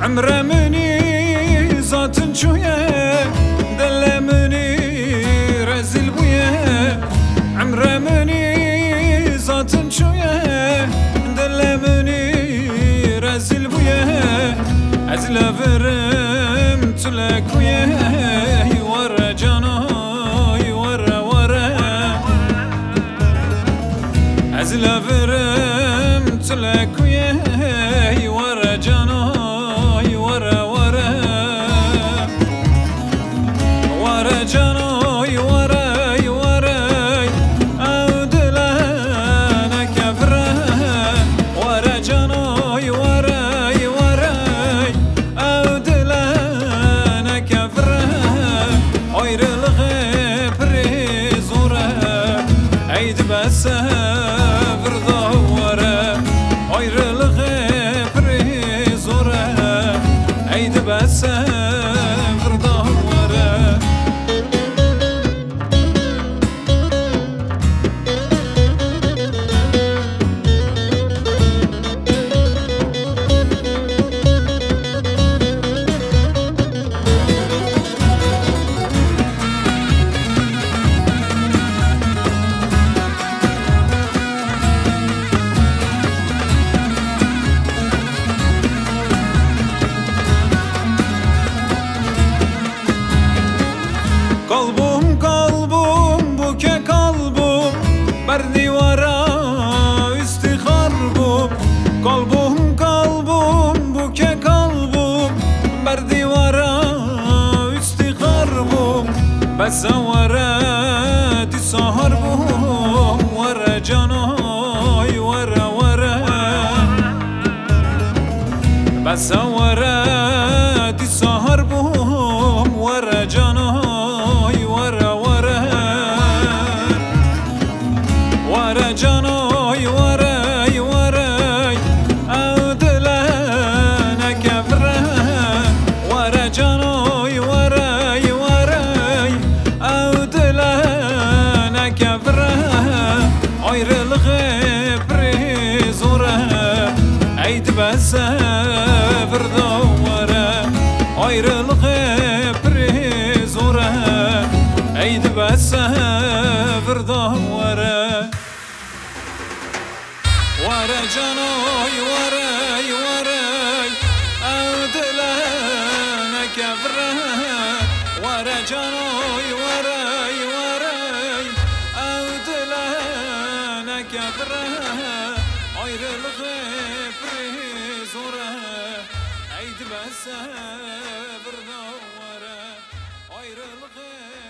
عمره منی ذاتن چویه دل منی رزل بویه عمره منی ذاتن چویه دل منی رزل بویه از لفرم تلکویه ورا جانای ورا از لفرم تلکویه ورا جانای ورا جانای ورا او دلنا کفره ورا جانای ورا او دلنا کفره ایر الغبر زوره عید بس بردوره ایر الغبر زوره عید بس Kalbum buke kalbum ber divara istihar bu kalbum buke kalbum ber divara istihar bu besavara di sahar bu ورا جانای ورا besavara di sahar bu ورا جانای ورا جانای ورا او دلنا کفره ورا جانای ورا او دلنا کفره ایر الغبر زوره عید بس بردوره ایر الغبر زوره عید بس بردوره ورا جانای ورا او دلنا کفره ورا جانای ورا او دلنا کفره ایر الغبر زوره عید بس بردوره ایر الغبر